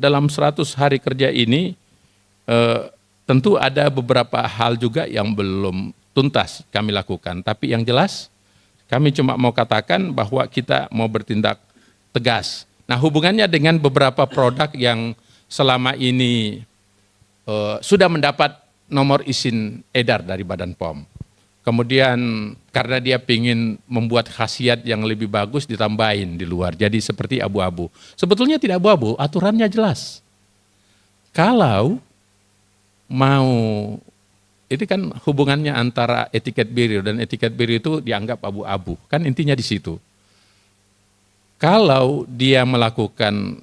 dalam 100 hari kerja ini tentu ada beberapa hal juga yang belum tuntas kami lakukan. Tapi yang jelas kami cuma mau katakan bahwa kita mau bertindak tegas. Nah, hubungannya dengan beberapa produk yang selama ini sudah mendapat nomor izin edar dari Badan POM. Kemudian karena dia ingin membuat khasiat yang lebih bagus ditambahin di luar. Jadi seperti abu-abu. Sebetulnya tidak abu-abu, aturannya jelas. Kalau mau, ini kan hubungannya antara etiket biru dan etiket biru itu dianggap abu-abu. Kan intinya di situ. Kalau dia melakukan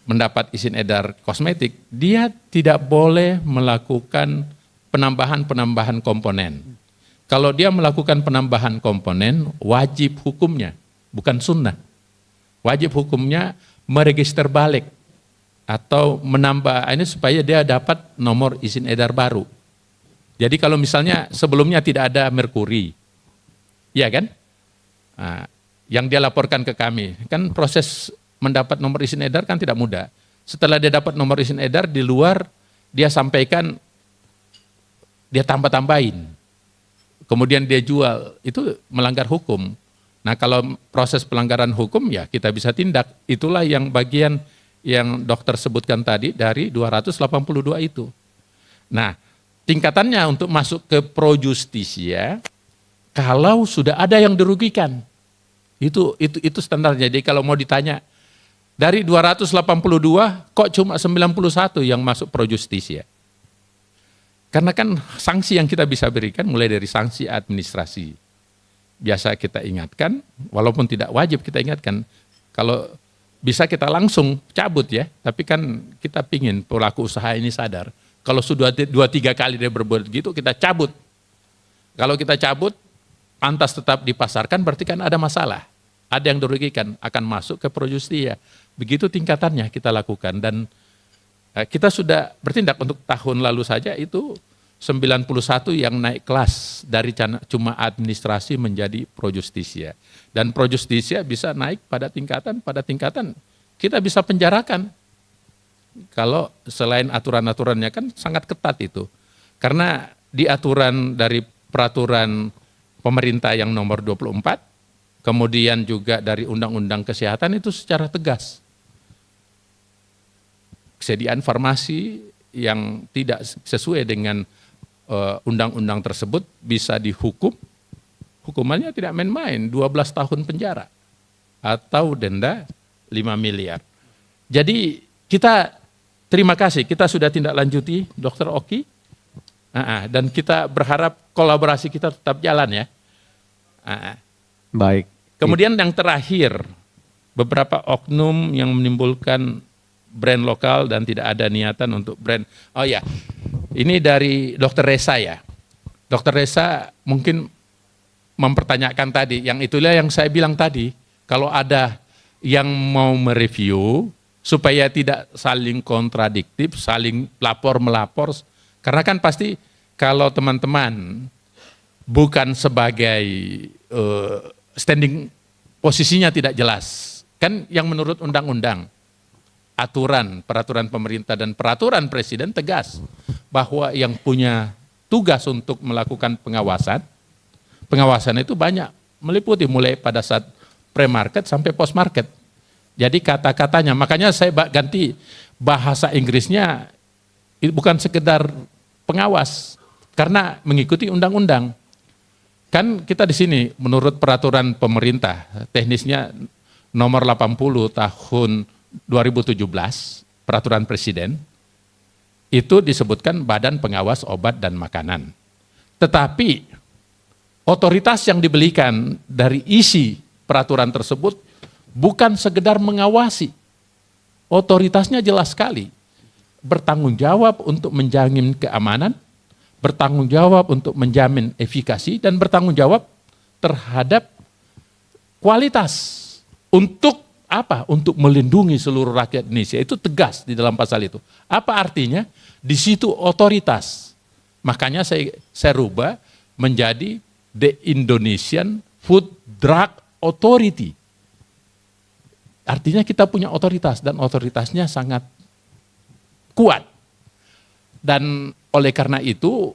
mendapat izin edar kosmetik, dia tidak boleh melakukan penambahan komponen. Kalau dia melakukan penambahan komponen, wajib hukumnya, bukan sunnah. Wajib hukumnya meregister balik atau menambah ini supaya dia dapat nomor izin edar baru. Jadi kalau misalnya sebelumnya tidak ada merkuri, ya kan? Nah, yang dia laporkan ke kami, kan proses mendapat nomor izin edar kan tidak mudah. Setelah dia dapat nomor izin edar, di luar dia sampaikan, dia tambah-tambahin. Kemudian dia jual, itu melanggar hukum. Nah, kalau proses pelanggaran hukum ya kita bisa tindak. Itulah yang bagian yang dokter sebutkan tadi dari 282 itu. Nah, tingkatannya untuk masuk ke pro justisia, kalau sudah ada yang dirugikan, itu standarnya. Jadi kalau mau ditanya, dari 282 kok cuma 91 yang masuk pro justisia? Karena kan sanksi yang kita bisa berikan mulai dari sanksi administrasi. Biasa kita ingatkan, walaupun tidak wajib kita ingatkan. Kalau bisa kita langsung cabut ya, tapi kan kita pingin pelaku usaha ini sadar. Kalau sudah 2-3 kali dia berbuat gitu, kita cabut. Kalau kita cabut, pantas tetap dipasarkan, berarti kan ada masalah. Ada yang dirugikan, akan masuk ke pro justia. Begitu tingkatannya kita lakukan, dan kita sudah bertindak untuk tahun lalu saja itu 91 yang naik kelas dari cuma administrasi menjadi pro justisia. Dan pro justisia bisa naik pada tingkatan kita bisa penjarakan. Kalau selain aturan-aturannya kan sangat ketat itu. Karena di aturan dari peraturan pemerintah yang nomor 24, kemudian juga dari Undang-Undang Kesehatan itu secara tegas. Kesediaan farmasi yang tidak sesuai dengan undang-undang tersebut bisa dihukum, hukumannya tidak main-main, 12 tahun penjara atau denda 5 miliar. Jadi kita terima kasih, kita sudah tindak lanjuti Dr. Oki, dan kita berharap kolaborasi kita tetap jalan ya. Baik. Kemudian yang terakhir, beberapa oknum yang menimbulkan brand lokal dan tidak ada niatan untuk brand. Oh ya, ini dari Dr. Resa ya. Dr. Resa mungkin mempertanyakan tadi, yang itulah yang saya bilang tadi, kalau ada yang mau mereview, supaya tidak saling kontradiktif, saling lapor-melapor, karena kan pasti kalau teman-teman bukan sebagai standing posisinya tidak jelas, kan yang menurut undang-undang, aturan, peraturan pemerintah dan peraturan presiden tegas bahwa yang punya tugas untuk melakukan pengawasan itu banyak, meliputi mulai pada saat pre-market sampai post-market. Jadi kata-katanya, makanya saya ganti bahasa Inggrisnya bukan sekedar pengawas, karena mengikuti undang-undang. Kan kita di sini menurut peraturan pemerintah, teknisnya nomor 80 tahun 2017, peraturan presiden, itu disebutkan Badan Pengawas Obat dan Makanan. Tetapi otoritas yang diberikan dari isi peraturan tersebut bukan sekedar mengawasi. Otoritasnya jelas sekali. Bertanggung jawab untuk menjamin keamanan, bertanggung jawab untuk menjamin efikasi, dan bertanggung jawab terhadap kualitas. Untuk apa? Untuk melindungi seluruh rakyat Indonesia. Itu tegas di dalam pasal itu. Apa artinya? Di situ otoritas. Makanya saya rubah menjadi The Indonesian Food Drug Authority. Artinya kita punya otoritas dan otoritasnya sangat kuat. Dan oleh karena itu,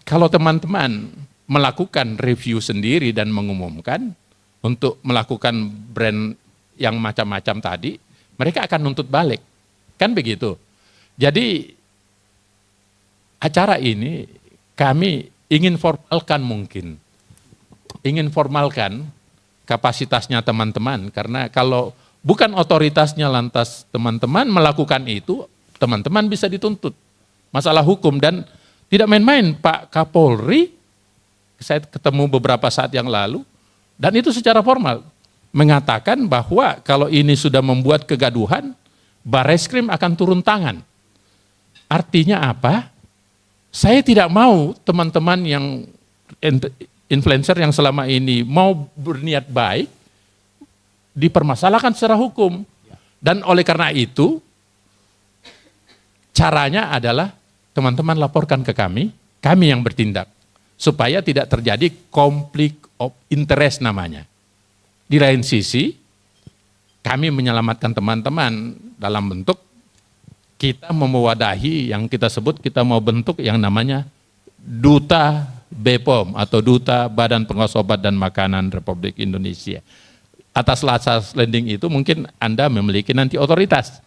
kalau teman-teman melakukan review sendiri dan mengumumkan untuk melakukan brand yang macam-macam tadi, mereka akan nuntut balik. Kan begitu. Jadi acara ini kami ingin formalkan mungkin. Ingin formalkan kapasitasnya teman-teman, karena kalau bukan otoritasnya lantas teman-teman melakukan itu, teman-teman bisa dituntut. Masalah hukum dan tidak main-main Pak Kapolri, saya ketemu beberapa saat yang lalu, dan itu secara formal, mengatakan bahwa kalau ini sudah membuat kegaduhan, Barreskrim akan turun tangan. Artinya apa? Saya tidak mau teman-teman yang influencer yang selama ini mau berniat baik dipermasalahkan secara hukum. Dan oleh karena itu, caranya adalah teman-teman laporkan ke kami yang bertindak. Supaya tidak terjadi konflik of interest namanya. Di lain sisi, kami menyelamatkan teman-teman dalam bentuk kita mewadahi yang kita sebut, kita mau bentuk yang namanya Duta BPOM atau Duta Badan Pengawas Obat dan Makanan Republik Indonesia. Atas lasas landing itu mungkin Anda memiliki nanti otoritas.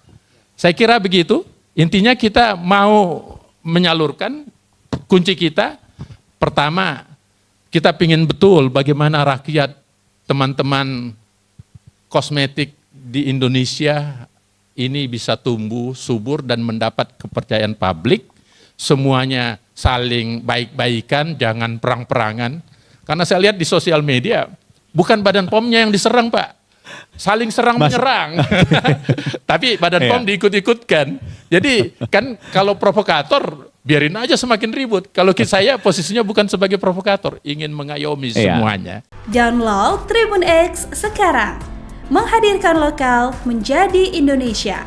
Saya kira begitu, intinya kita mau menyalurkan kunci kita. Pertama, kita ingin betul bagaimana rakyat, teman-teman kosmetik di Indonesia ini bisa tumbuh subur dan mendapat kepercayaan publik. Semuanya saling baik-baikan, jangan perang-perangan. Karena saya lihat di sosial media, bukan Badan POM-nya yang diserang Pak. Saling serang menyerang. Tapi Badan POM diikut-ikutkan. Jadi kan kalau provokator, biarin aja semakin ribut. Kalau saya posisinya bukan sebagai provokator, ingin mengayomi semuanya. Download Tribun X sekarang. Menghadirkan lokal menjadi Indonesia.